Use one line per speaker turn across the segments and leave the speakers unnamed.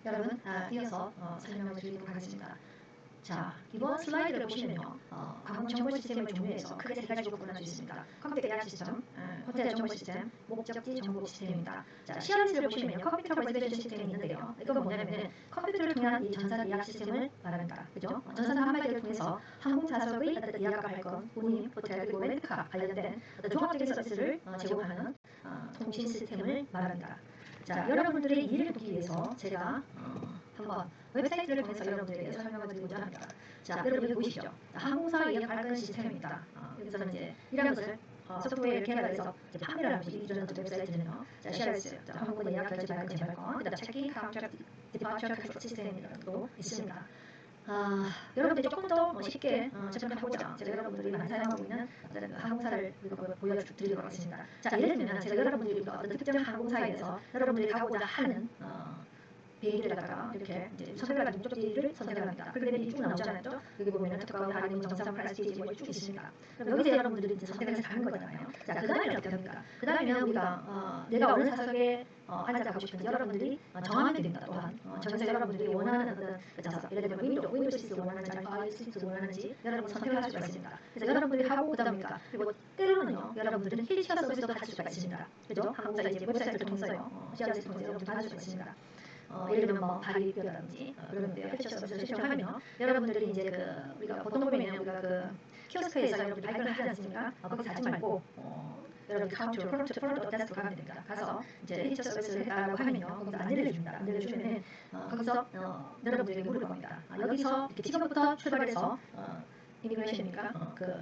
여러분, 이어서 설명을 드리도록 하겠습니다. 자, 이번 슬라이드를 보시면요, 관광 정보 시스템을 종류에서 크게 세 가지로 구분할 수 있습니다. 컴퓨터 예약 시스템, 호텔 정보 시스템, 목적지 정보 시스템입니다. 자, CRS를 보시면요, 컴퓨터 레저베이션 시스템이 있는데요. 이건 뭐냐면은 컴퓨터를 통한 이 전산 예약 시스템을 말합니다. 그죠? 전산 한마디를 통해서 항공 좌석의 어떤 예약과 발권, 운임, 호텔 그리고 렌트카 관련된 어떤 종합적인 서비스를 제공하는 통신 시스템을 말합니다. 자, 여러분들의 이해를 돕기 위해서 제가 한번 웹사이트를 통해서 여러분들에게 설명을 드리고자 합니다. 자, 여러분 여기 보시죠. 항공사 예약 발권 시스템입니다. 여기서는 이제 이런 것을 소프트웨어를 개발해서 이제 판매를 하는 거죠. 이전 웹사이트는요. 자, CRS, 항공권 예약 결제 발권 재발권, 그다음 체킹 카운터 디파처 컨트롤 시스템이라는 것도 있습니다. 여러분들이 조금 더 쉽게 접근하고자 제가 여러분들이 많이 사용하고 있는 어떤 항공사를 보여드리도록 하겠습니다. 자, 예를 들면 제가 여러분들이 어떤 특정 항공사에서 여러분들이 가고자 하는 비행기를 갖다가 이렇게 이제 선택을 목적지를 선택을 합니다. 그러면 쭉 나오잖아요. 여기 보면은 특가운 할인, 정상, 프레스티지 뭐 쭉 있습니다. 그럼 여기서 여러분들이 이제 선택을 해서 가는 거잖아요. 자, 그 다음에는 어떻게 합니까? 그 다음에는 우리가 내가 어느 좌석에 앉아가고 싶은지 여러분들이 정하면 됩니다. 또한 정해서 여러분들이 원하는 어떤 그 좌석, 예를 들면 윈도우 시트 원하는지 아니면 파일 시트 원하는지 여러분 선택을 할 수가 있습니다. 그래서 여러분들이 하고 그다음입니까? 그리고 때로는요, 여러분들은 휠체어 서비스도 받을 수가 있습니다. 그죠? 항공사 이제 웹사이트를 통해서요, CRS 통해서 여러분 받을 수가 있습니다. 예를 들면 뭐 다리뼈라든지 그런데 휠체어 서비스를 신청하면요, 여러분들이 이제 우리가 보통 보면 우리가 키오스크에서 여러분들 발견을 하지 않습니까? 거기서 하지 말고 여러분 카운터 프론트 데스크로 가면 됩니다. 가서 이제 휠체어 서비스를 했다라고 하면요, 거기서 안내를 해줍니다. 안내를 주면은 거기서 여러분들에게 물을 겁니다. 여기서 이렇게 지금부터 출발해서 이미그레이션이니까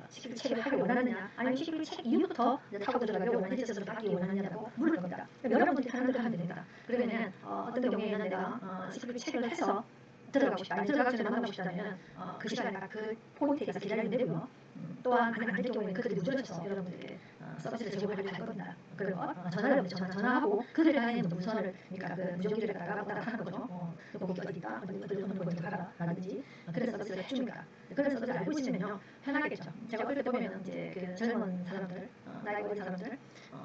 시큐리티 체크를 하기 원하느냐, 아니면 시큐리티 체크 이후부터 타고 들어가기 원하는 힐체스를 받기 원하느냐고 물을 겁니다. 여러분들이 하는 대로 하면 됩니다. 그러면은 어떤 경우에는 내가 시큐리티 체크를 해서 들어가고 싶다, 아니 들어가기 전에 만나고 싶다면 그 시간에 딱 그 포인트에 가서 기다리면 되고요. 또한 만약 안될 경우에는 그들이 문제를 쳐서 여러분들에게 서비스를 제공하려고 할 겁니다. 그리고 전화를 전화하고 그들 간에 문서를, 그러니까 그 무전기를 갖다가 왔다 하는 거죠. 거기 어디 있다, 어디로 먼저 가라라든지 그런 서비스를 해줍니다. 그런 서비스를 알고 있으면요, 편하겠죠. 제가 어릴 때 보면 이제 그 젊은 사람들, 나이가 어린 사람들,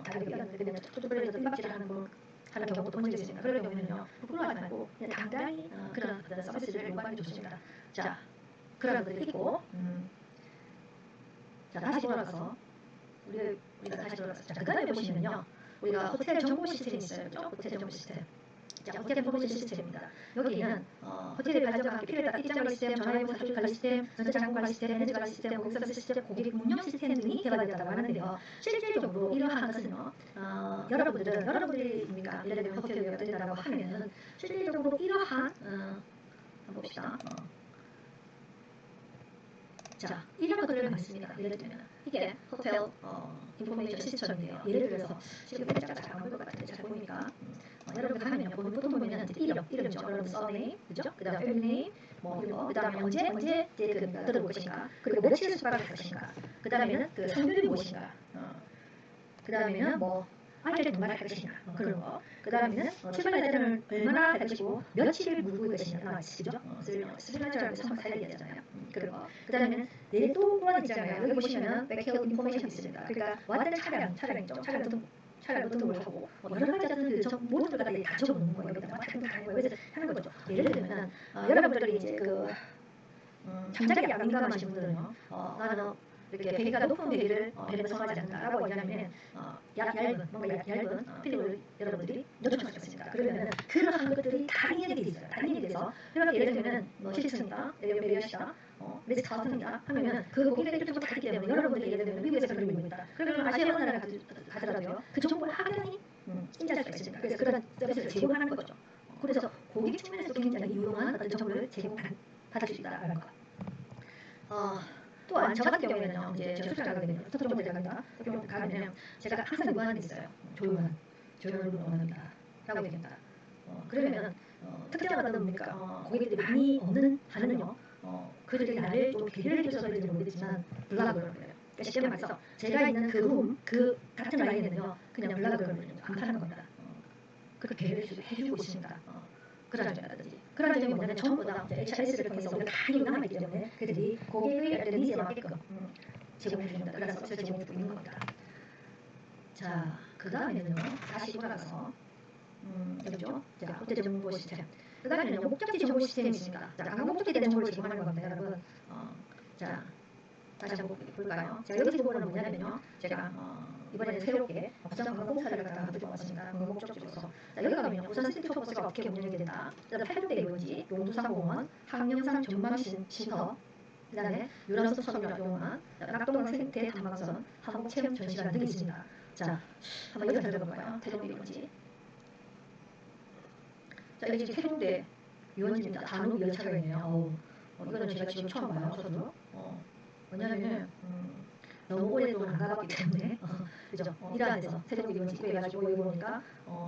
다리가 삐었는데 그냥 툭툭 벌려서 삐박질 하는 경우도 본 적이 있습니다. 그럴 경우에는요, 부끄러워하지 말고 그냥 당당히 그런 어떤 서비스를 요구하는 게 좋습니다. 자, 그런 것들이 있고, 자, 다시 돌아가서 우리가 다시 돌아가서, 자, 그 다음에 보시면요, 우리가 호텔 정보 시스템이 있어요. 그죠? 호텔 정보 시스템. 자, 호텔 인포메이션 시스템입니다. 여기에는 호텔의 발전과 함께 필요에 따라 입장 관리 시스템, 전화해고 사주 관리 시스템, 전자장고 관리 시스템, 에너지 관리 시스템, 고객 서비스 시스템, 고객 운영 시스템 등이 개발되었다고 하는데요. 실질적으로 이러한 것은요, 여러분들이 예를 들면 호텔 예약이 된다고 하면은 실질적으로 이러한 한번 봅시다. 자, 이런 것들을 많습니다. 예를 들면 이게 호텔 인포메이션 시스템인데요. 예를 들어서 지금 살짝 잘 안 보일 것 같은데 잘 보이니까 여러분 가면요, 보통 보면은 이름이죠. 여러분 서네임, 그죠? 그다음 패밀리 뭐 이런 거, 그다음에 언제 이제 들어올 것인가, 그리고 며칠 숙박할 것인가, 그다음에는 성별이 무엇인가, 그다음에는 뭐 아이를 동반할 것이냐, 그런 거. 그다음에는 출발 날짜는 얼마나 될 것이고 며칠을 묵을 것이냐 나와 있죠. 스리란처럼 한번 살려야 되잖아요. 그런 거. 그다음에는 내또 보안 있잖아요. 여기 보시면은 백힐 인포메이션 있습니다. 그러니까 왔던 차량이죠. 차량 등록을 하고 여러 가지 어떤 모든 걸 다 적어놓는 거예요. 여기다 왔던 다는 거예요. 그래서 하는 거죠. 예를 들면은 여러분들이 이제 잠자리 안 민감하신 분들은요, 나는 이렇게 배기가 높은 배기를 배를 선호하지 않는다라고 얘기하면 얇은 필름을 여러분들이 요청할 수 있습니다. 그러면은 그러한 것들이 다 인식이 있어요. 다 인식이 돼서 그렇게 예를 들면은 실층이다, 메리엇이다, 리스트 카운트이다 하면은 그 고객의 일정부터 다르기 때문에 여러분들이 예를 들면 미국에서 그런 일이 있다. 그러면 아시아 어느 나라 가더라도요, 그 정보를 확연히 인지할 수가 있습니다. 그래서 그런 서비스를 제공하는 거죠. 그래서 고객 측면에서 굉장히 유용한 어떤 정보를 제공받을 수 있다라는 거. 또한 저 같은 경우에는요, 이제 저 출장 가게 되면 특정 호텔 갑니다. 특정 호텔 가면 제가 항상 요구하는 게 있어요. 조용한 룸을 원합니다. 라고 얘기합니다. 그러면 특정한 어떤 고객들이 많이 없는 하는요, 그들이 나를 좀 배려를 해줘서 그런지 모르겠지만 블락을 걸어요. 그러니까 쉽게 말해서 제가 있는 그 같은 라인에는요, 그냥 블락을 걸어요. 안 파는 겁니다. 그렇게 배려를 해주고 있습니다. 그런 점이라든지, 그런 점이 뭐냐면 전부 다 HRS를 통해서 우리가 다 기록이 남아있기 때문에 그들이 고객의 어떤 니즈에 맞게끔 제공해 줍니다. 그런 서비스를 제공해 주고 있는 겁니다. 자, 그 다음에는요, 다시 돌아가서 여기죠. 자, 호텔 정보 시스템. 그 다음에는 목적지 정보 시스템이 있습니다. 자, 각 목적지에 대한 정보를 제공하는 겁니다, 여러분. 자, 다시 한번 볼까요? 자, 여기서 보고는 뭐냐면요. 제가 이번에는 새롭게 부산 관광공사를 갖다가 가지고 왔습니다. 관광 목적지로서. 자, 여기 가면요. 부산 시티투어버스가 어떻게 운영이 된다. 자, 팔도대 유원지, 용두산공원, 항영산 전망신터, 그 다음에 유람선 터미널 용안, 낙동강 생태 탐방선, 한국체험 전시관 등이 있습니다. 자, 한번 여기서 들어볼까요? 태종대 유원지. 자, 여기 지금 태종대 유원지입니다. 단욱 열차가 있네요. 이거는 제가 지금 처음 봐요, 저도. 왜냐면은 너무 오랫동안 안 가봤기 때문에 그죠? 이란에서 태종대 유원지 입구에 가지고 여기 보니까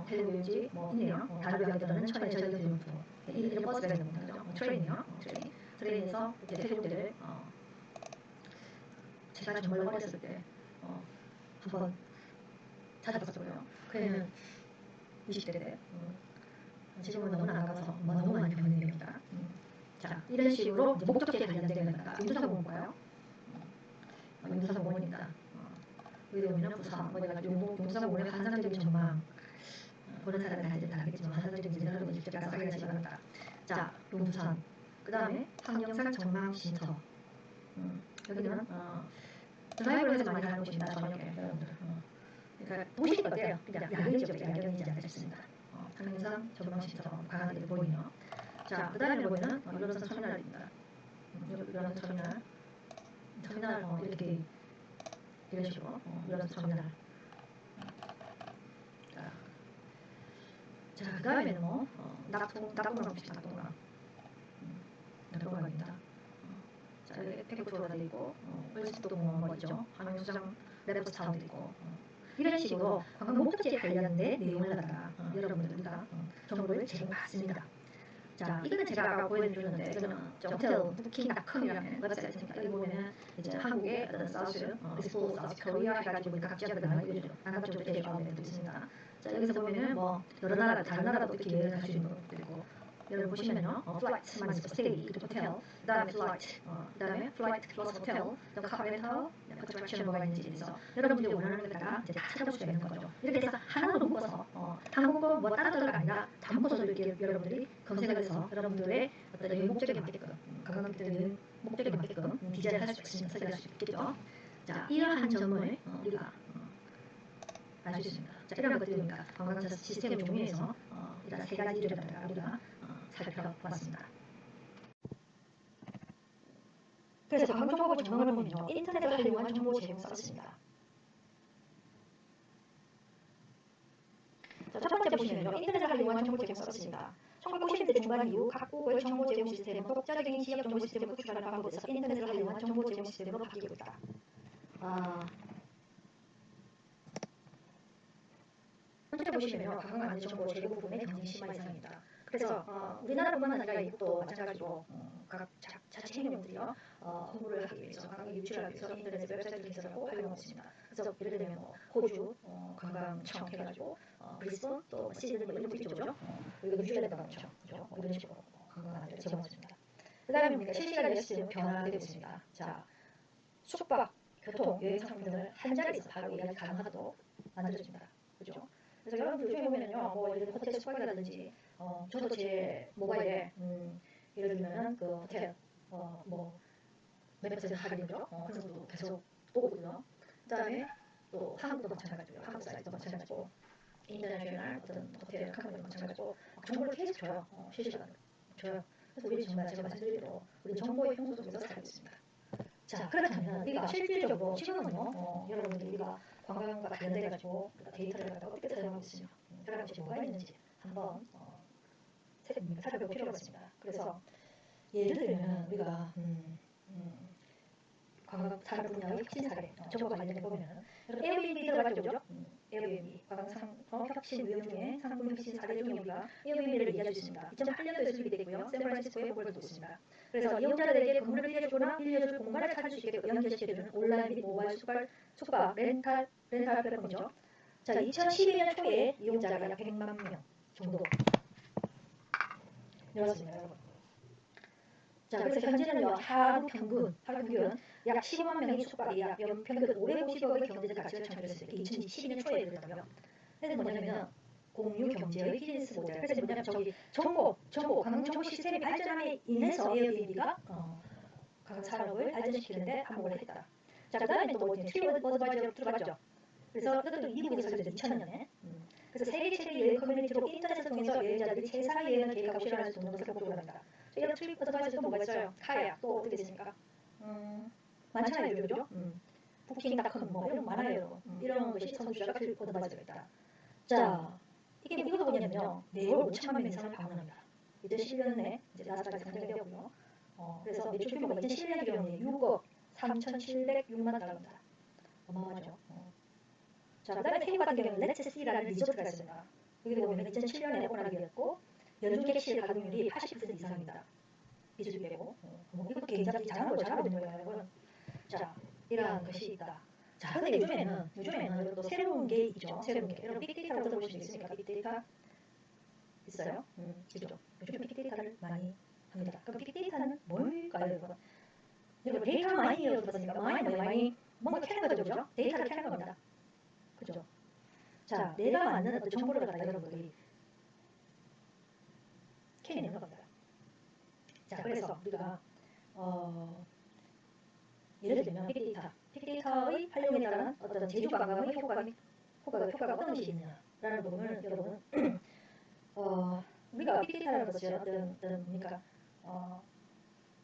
태종대 유원지 뭐 있네요. 다루비가 들어는 천에 저희들 유원부 이런 버스가 있는 겁니다. 그죠? 트레인이요. 트레인에서 이렇게 태종대를 제가 정말 어렸을 때 한번 찾아봤었고요. 그애는 20대 때 지금은 너무 안 가서 너무 많이 보이는 겁니다. 자, 이런 식으로 이제 목적지에 관련된 거다가 용두산공원인가요? 용두산공원입니다. 여기 보면 부산 용두산공원의 환상적인 전망 보는 사람이 다들 다 알겠지만 환상적인 전망을 여러분 직접 가서 확인하시기 바랍니다. 자, 용두산 그 다음에 항영산 전망신터 여기는 드라이브를 해서 많이 가는 곳입니다. 저녁에 여러분들 그러니까 도시 어때요? 그냥 야경이죠. 야경이지 않나 싶습니다. 항영산 전망신터 강하게 보이네요. 자, 그 다음에 보면은 유람선 터미널입니다. 유람선 터미널 이렇게 이런 식으로 유람선 터미널. 자, 그 다음에는 낙동강 봅시다. 낙동강입니다. 자, 여기 에펙투어가 되어 있고 월십도공원 뭐 있죠. 함양수장 레프스타운도 있고 이런 식으로 관광 목적지에 관련된 내용을 갖다가 여러분들 우리가 정보를 제공받습니다. 자, 이거는 제가 아까 보여드렸는데 이거는 호텔 부킹닷컴이라는 웹사이트입니다. 여기 보면은 이제 한국의 어떤 사우스, 익스플로어 사우스 코리아 해가지고 각 지역을 나눠주죠. 남쪽으로 대주하는 있습니다. 자, 여기서 보면은 뭐 여러 나라, 다른 나라도 이렇게 여행을 갈 수 있는 것도 있고 여러분 보시면요, 플라이트만 있고 스테이, 그리고 호텔, 그 다음에 플라이트, 그 다음에 플라이트 플러스 호텔, 또 카렌터, 어트랙션 뭐가 있는지 대해서 여러분들이 원하는 걸 갖다가 이제 다 찾아볼 수가 있는 거죠. 이렇게 해서 하나로 묶어서 한국어 뭐 다른 데가 아니라 다 묶어서 이렇게 여러분들이 검색을 해서 여러분들의 어떤 여행 목적에 맞게끔 관광객들의 여행 목적에 맞게끔 디자인을 할 수 있습니다. 설계할 수 있겠죠. 자, 이러한 점을 우리가 알 수 있습니다. 자, 이런 것들입니다. 관광 시스템 종류에서 이런 세 가지를 갖다가 우리가 살펴보았습니다. 그래서 관광정보 전망을 보면요, 인터넷을 활용한 정보 제공 서비스입니다. 자, 첫 번째 보시면요, 인터넷을 활용한 정보 제공 서비스입니다. 1990년대 중반 이후 각국의 정보 제공 시스템은 독자적인 지역 정보 시스템을 구축하는 방법에서 인터넷을 활용한 정보 제공 시스템으로 바뀌고 있다. 번째 보시면요, 관광 안내 정보 제공 부분의 경쟁 심화 이상입니다. 그래서 우리나라뿐만 아니라 이것도 마찬가지로 각 자체 행령들이요 홍보를 하기 위해서 관광 유치를 하기 위해서 인터넷 웹사이트를 개설하고 활용하고 있습니다. 그래서 예를 들면 호주 관광청 해가지고 브리스번 또 시드니 뭐 이런 거 있죠, 그리고 뉴질랜드 관광청, 그죠? 이런 식으로 관광 안내를 제공했습니다. 그다음에 우리가 실시간 시스템은 변화되고 있습니다. 자, 숙박, 교통, 여행 상품 등을 한 자리에서 바로 예약이 가능하도록 만들어집니다. 그죠? 그래서 여러분들 요즘에 보면은요, 뭐 예를 들어 호텔 숙박이라든지, 저도 제 모바일에 예를 들면은 그 호텔 뭐 몇 퍼센트 할인이죠? 그런 것도 계속 보거든요. 그다음에 또 한국도 마찬가지고요. 한국 사이트도 마찬가지고, 인터내셔널 어떤 호텔 컴퍼니도 마찬가지고 정보를 계속 줘요. 실시간으로 줘요. 그래서 우리 정말 제가 말씀드린 대로 우리 정보의 형성 속에서 살고 있습니다. 자, 그렇다면 우리가 실질적으로 지금은요, 여러분들이 우리가 관광과 관련돼가지고 데이터를 갖다가 어떻게 사용하고 있으며 들어간 것이 뭐가 있는지 한번 살펴볼 필요가 있습니다. 그래서 예를 들면 우리가 관광 산업 분야의 혁신 사례 정보가 관련된 거 보면은 에어비앤비 들어가죠, 그죠? 에어비앤비 관광 혁신 위험 중에 상품 혁신 사례 중에 우리가 에어비앤비를 얘기할 수 있습니다. 2008년도에 설립이 됐고요. 샌프란시스코에 본부를 두고 있습니다. 그래서 이용자들에게 건물을 빌려주거나 빌려줄 공간을 찾을 수 있게 연결시켜주는 온라인 및 모바일 숙박 렌탈 플랫폼이죠. 자, 2012년 초에 이용자가 약 100만 명 정도 늘었습니다, 여러분. 자, 그래서 현재는요, 하루 평균 약 15만 명이 숙박이 약 연평균 550억의 경제적 가치를 창출했을 때 2012년 초에 그랬다고요. 그래서 뭐냐면 공유 경제의 비즈니스 모델. 그래서 뭐냐면 저기 정보 관광 정보 시스템이 발전함에 인해서 에어비앤비가 관광 산업을 발전시키는데 한몫을 했다. 자, 그다음에 또 뭐지? 트리 어드바이저 들어봤죠? 그래서 그것도 미국에서 설립된 2000년에. 그래서 세계 최대 여행 커뮤니티로 인터넷을 통해서 여행자들이 최상의 여행을 계획하고 실현할 수 있는 것을 목적으로 합니다. 이런 트립 어드바이저도 뭐가 있어요? 카약 또 어떻게 있습니까? 많잖아요, 그죠? 부킹닷컴 뭐 이런 거 많아요, 여러분. 이런 것이 선두주자가 트립 어드바이저가 있다. 자, 이것도 뭐냐면요, 매월 5천만 명 이상을 방문합니다. 2011년에 이제 나스닥에 상장이 되었고요. 그래서 매출 규모가 2011년 기준에 6억 3,706만 달러입니다. 어마어마하죠. 자, 그다음에 태국 같은 경우는 레츠 씨라는 리조트가 있습니다. 여기도 보면 2007년에 오픈하게 되었고 연중 객실 가동률이 80% 이상입니다. 비주류 빼고. 이것도 굉장히 잘하고 있는 거예요, 여러분. 자, 이러한 것이 있다. 자, 근데 요즘에는 또 새로운 게 있죠. 새로운 게. 여러분 빅데이터라고 들어보신 적 있습니까? 빅데이터 있어요? 그죠? 요즘 빅데이터를 많이 합니다. 그럼 빅데이터는 뭘까요, 여러분? 여러분 데이터 마이닝이라고 들었으니까 마이닝 뭔가 캐는 거죠, 그죠? 데이터를 캐는 겁니다. 그죠? 자, 내가 맞는 어떤 정보를 갖다 여러분들이 캐내는 겁니다. 자, 그래서 우리가 예를 들면 빅데이터의 활용에 따른 어떤 제조 관광의 효과가 어떤 것이 있느냐라는 부분을 여러분 우리가 빅데이터라는 것은 어떤 뭡니까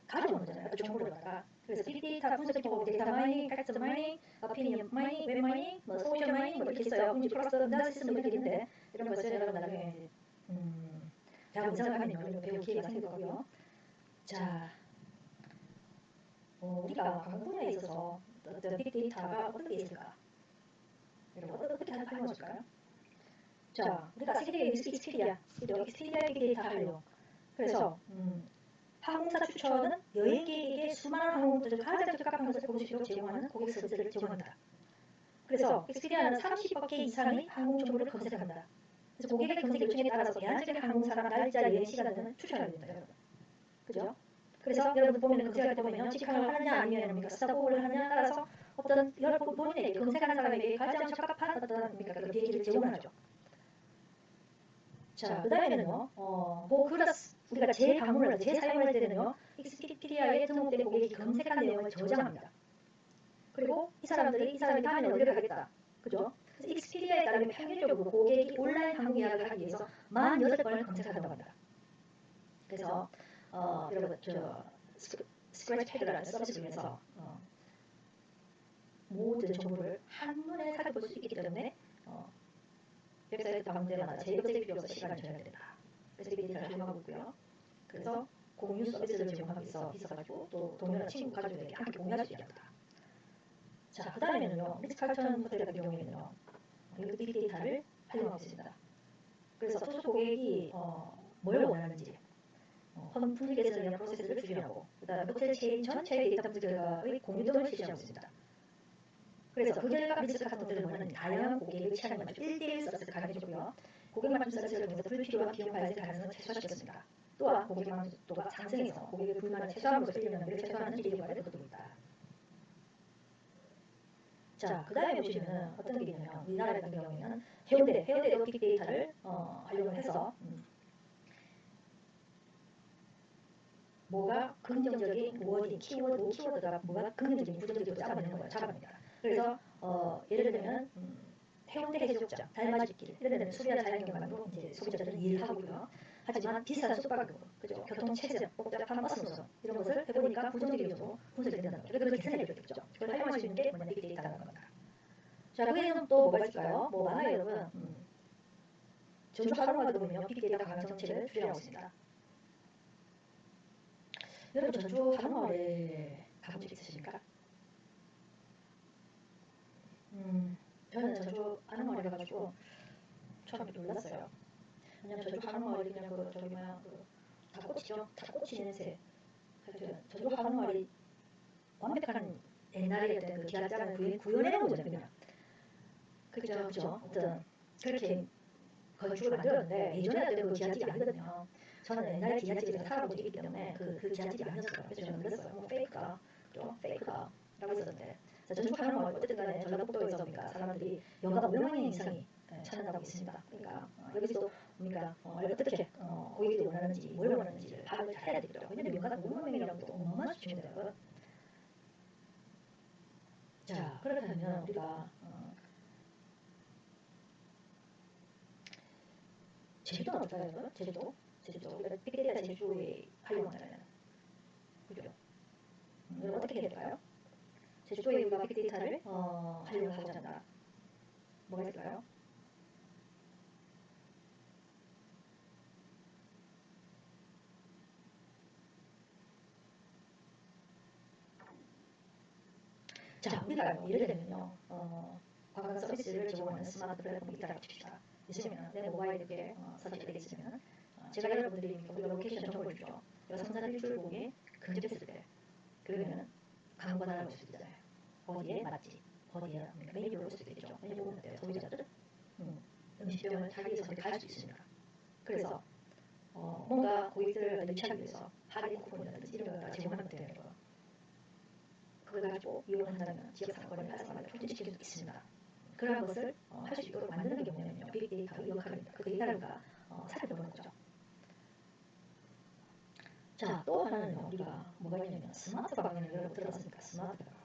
가져오는 거잖아요. 어떤 정보를 갖다가. 그래서 빅데이터 분석 기법, 데이터 마이닝, 팩트 마이닝, 오피니언 마이닝, 웹 마이닝, 뭐 소셜 마이닝 뭐 이렇게 있어요. 분지 플러스 나시스 뭐 이렇게 있는데 이런 것을 여러분 나중에 대학 인사를 하면요 이런 배울 기회가 생길 거고요. 자, 우리가 관광 분야에 있어서 어떤 빅데이터가 어떻게 있을까? 여러분 어떻게 활용할까요? 자, 우리가 세계의 익스피디아, 익스피디아 빅데이터 활용. 그래서 항공사 추천은 여행객에게 수많은 항공들을 가장 적합한 것을 고를 수 있도록 제공하는 고객 서비스를 제공합니다. 그래서 익스피디아는 30억 개 이상의 항공 정보를 검색한다. 그래서 고객의 검색 요청에 따라서 대안적인 항공사나 날짜, 여행 시간 등을 추천하게 됩니다, 여러분. 그죠? 그래서 여러분 보면 검색할 때 보면요, 직항을 하느냐 아니면 뭡니까 스타복을 하느냐 따라서 어떤 본인에게 검색하는 사람에게 가장 적합한 어떤 뭡니까 그 비행기를 제공하죠. 자, 그 다음에는요, 우리가 재방문을 할 때, 재사용할 때는요, 익스피디아에 등록된 고객이 검색한 내용을 저장합니다. 그리고 이 사람이 다음에 어디를 가겠다. 그죠? 그래서 익스피디아에 따르면 평균적으로 고객이 온라인 항공 예약을 하기 위해서 48번을 검색한다고 합니다. 그래서, 여러분, 스크래치 패드라는 서비스를 통해서 모든 정보를 한눈에 살펴볼 수 있기 때문에 웹사이트 방문 때마다 재검색 필요 없어 시간을 줘야 된다. 그래서 빅데이터를 활용하고 있고요. 그래서 공유 서비스를 제공하고 있어가지고 또 동료나 친구 가족에게 함께 공유할 수 있게 합니다. 자, 그 다음에는요, 리츠칼튼 호텔 같은 경우에는요, 이것도 빅데이터를 활용하고 있습니다. 그래서 소속 고객이 뭘 원하는지, 홈 분위기 개선을 위한 프로세스를 추진하고, 그 다음에 호텔 체인 전체의 데이터 분석 결과의 공유 등을 실시하고 있습니다. 그래서 그 결과 리츠칼튼 호텔은 뭐냐면 다양한 고객의 취향에 맞춰 1대1 서비스를 가능해주고요. 고객 맞춤 서비스를 통해서 불필요한 비용 발생 가능성을 최소화시켰습니다. 또한 고객 만족도가 상승해서 고객의 불만을 최소화함으로써 인력 낭비를 최소화하는 기대 효과를 거두고 있다. 자, 그 다음에 보시면 어떤 게 있냐면 우리나라 같은 경우에는 해운대도 빅데이터를 활용을 해서 뭐가 긍정적인 워딩, 키워드가 뭐가 긍정적인 부정적으로 잡아내는 거예요. 잡아냅니다. 그래서 예를 들면 해운대 해수욕장, 달맞이길 이런 데는 소비자 자연경관으로 이제 소비자들은 이해를 하고요. 하지만 비싼 숙박료, 그죠? 교통 체증, 복잡한 버스 노선 이런 것을 해보니까 부정적인 요소로 분석이 된다는 거죠. 그걸 개선해줘야겠죠. 그걸 활용할 수 있는 게 뭐냐 빅데이터라는 겁니다. 자, 거기에는 또 뭐가 있을까요? 뭐 많아요, 여러분. 전주 한옥마을도 보면 빅데이터 강화 정책을 추진하고 있습니다. 여러분 전주 한옥마을에 가본 적 있으십니까? 저는 전주 한옥마을에 가가지고 처음에 놀랐어요. 왜냐면 전주 한옥마을이 그냥 닭꼬치죠. 닭꼬치 냄새. 전주 한옥마을이 완벽한 옛날에 어떤 그 기아장을 구현해놓은 거죠, 그냥. 그죠. 어떤 그렇게 건축을 만들었는데 예전에 어떤 그 기아집이 아니거든요. 저는 옛날 기아집에서 살아본 적이 있기 때문에 그 기아집이 아니었어요. 그래서 저는 그랬어요. 뭐 페이크다 라고 했었는데 전주 한옥마을 어쨌든 간에 전라북도에서 그러니까 사람들이 연간 500만 명 이상이 찾는다고 있습니다. 그러니까 여기서도 그러니까 어떻게 고객들이 원하는지 뭘 원하는지를 파악을 잘 해야 되겠죠. 왜냐면 명가가 5만 명이라고 또 어마어마한 수준이더라고요. 자, 그렇다면 우리가 제주도는 어떨까요? 제주도 우리가 빅데이터 제주도에 활용하려면 그죠? 여러분 어떻게 해야 될까요? 제주도에 우리가 빅데이터를 활용하고자 한다. 뭐가 있을까요? 자, 우리가 예를 들면요, 관광 서비스를 제공하는 스마트 플랫폼이 있다고 칩시다. 있으면 내 모바일에 설치되어 있으면 제가 여러분들이 우리가 로케이션 정보를 주죠. 성산 일출봉에 근접했을 때 그러면은 강권하라고 할 수 있잖아요. 어디에 맞지? 어디에 메뉴로 볼 수도 있겠죠. 메뉴 보면 어때요? 소비자들은 음식병을 자기의 선택할 수 있습니다. 그래서 뭔가 고객들을 유치하기 위해서 할인 쿠폰이라든지 이런 걸 제공하면 되는 거예요. 그걸 가지고 이용한다면 지역 상권을 활성화를 촉진시킬 수 있습니다. 그런 것을 할 수 있도록 만드는 게 뭐냐면요. 빅데이터의 역할입니다. 그 데이터를 우리가 살펴보는 거죠. 자, 또 하나는요. 우리가 뭐가 있냐면 스마트 방향을 여러분 들어봤습니까? 스마트 방향.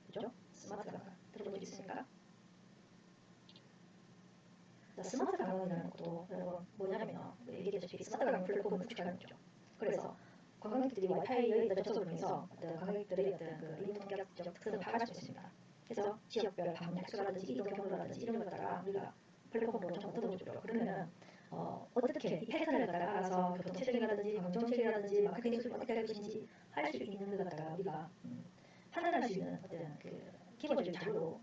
그죠? 스마트 방향. 들어본 적 있습니까? 자, 스마트 방향이라는 것도 여러분 뭐냐면요. 얘기했다시피 스마트 방향 플랫폼을 구축하는 거죠. 그래서 관광객들이 와이파이에 접속을 통해서 어떤 관광객들의 어떤 그 인통계약적 특성을 파악할 수 있습니다. 그래서 지역별 방문 횟수라든지 이동 경로라든지 이런 걸 갖다가 우리가 플랫폼으로 좀 얻어보죠. 그러면은 어떻게 이 패턴을 갖다가 알아서 교통 체증이라든지 관광 정책이라든지 마케팅 수준이 어떻게 할 것인지 할 수 있는 걸 갖다가 우리가 판단할 수 있는 어떤 그 기본적인 자료로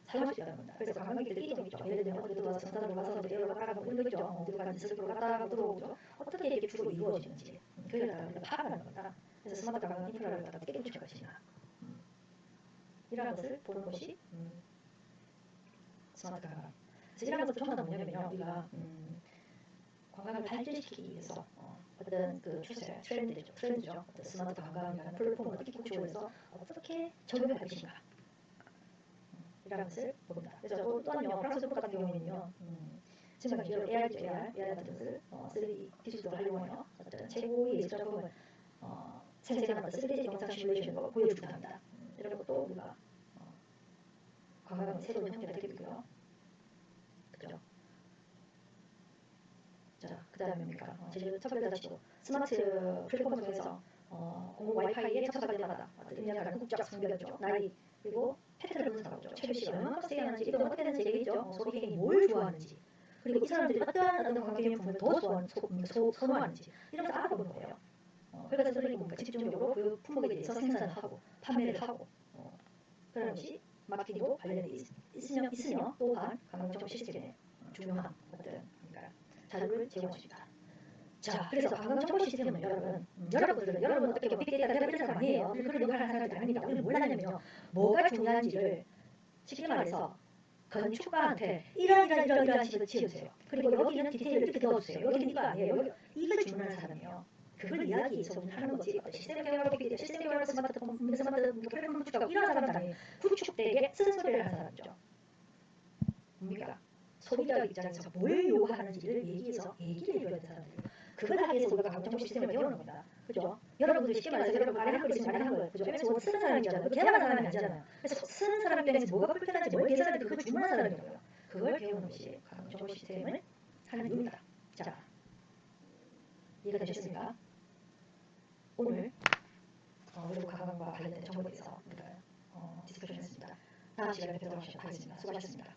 사용할 수 있다는 겁니다. 그래서 관광객들이 이동이 있죠. 예를 들면 어디로 와서 성산으로 가서 어디로 갔다가 뭐 이런 거 있죠. 어디로 가서 이슬로 갔다가 들어오죠. 어떻게 이게 주로 이루어지는지 그걸 갖다가 우리가 파악하는 겁니다. 그래서 스마트 관광 인프라를 갖다가 어떻게 구축할 것이냐 이러한 것을 보는 것이 스마트 관광. 그래서 이러한 것을 전부 다 뭐냐면요. 우리가 관광을 발전시키기 위해서 어떤 그 추세, 트렌드죠. 어떤 스마트 관광이라는 플랫폼을 어떻게 구축을 해서 어떻게 적용할 것인가 이라는 것을 봅니다. 그래서 또한요, 프랑스 정부 같은 경우에는요, 지금 여러 AR 같은 것을 3D 기술도 활용하여 어떤 최고의 예술 작품을 생생한 어떤 3D 영상 시뮬레이션으로 보여주기도 합니다. 이런 것도 우리가 관광의 새로운 형태가 되고 있고요. 그죠? 자, 그 다음에 뭡니까? 제가 첩별다시도 스마트 플랫폼을 통해서 공공 와이파이에 접속할 때마다 입력하는 국적, 성별죠, 나이, 그리고 패턴을 분석하고 최대 시간 얼마나 세일하는지 이동 어떻게 되는지 얘기했죠. 소비행이 뭘 좋아하는지 그리고 이 사람들이 어떤 관계용품을 더 선호하는지 이런 걸 알아보는 거예요. 그래서 선생님이 뭔가 집중적으로 그 품목에 대해서 생산을 하고 판매를 하고 그런 것이 마케팅도 관련돼 있으며 또한 관광정보 시스템의 중요한 어떤 자료를 제공해줍니다. 자, 그래서 관광정보 시스템은 여러분 어떻게 빅데이터를 이런 사람 아니에요. 우리 그런 역할을 하는 사람들이 아닙니다. 우리는 뭘 하냐면요. 뭐가 중요한지를 쉽게 말해서 건축가한테 이런 식으로 지어주세요. 그리고 여기는 디테일을 이렇게 넣어주세요. 여기는 이거 아니에요. 이걸 주문하는 사람이에요. 그걸 이야기해서 우리는 하는 거지. 시스템 개발로 빅데이터, 시스템 개발로 스마트폰, 스마트 플랫폼 구축하고 이런 사람들 아니에요. 구축되게 쓴소리를 하는 사람이죠. 뭡니까? 소비자 입장에서 뭘 요구하는지를 얘기를 해줘야 되는 사람들이 그걸 하기 위해서 우리가 관광정보 시스템을 배우는 겁니다. 그죠? 여러분들 쉽게 말해서 여러분 말에 한 걸 있으면 말에 한 걸. 그죠? MS 워드 쓰는 사람이잖아요. 개발하는 사람이 아니잖아요. 그래서 쓰는 사람 입장에서 뭐가 불편한지 뭘 개선하는지 그걸 주문하는 사람이라고요. 그걸 배우는 것이 관광정보 시스템을 하는 이유입니다. 자, 이해가 되셨습니까? 오늘 외국 관광과 관련된 정보에 대해서 우리가 디스커션했습니다. 다음 시간에 뵙도록 하겠습니다. 수고하셨습니다.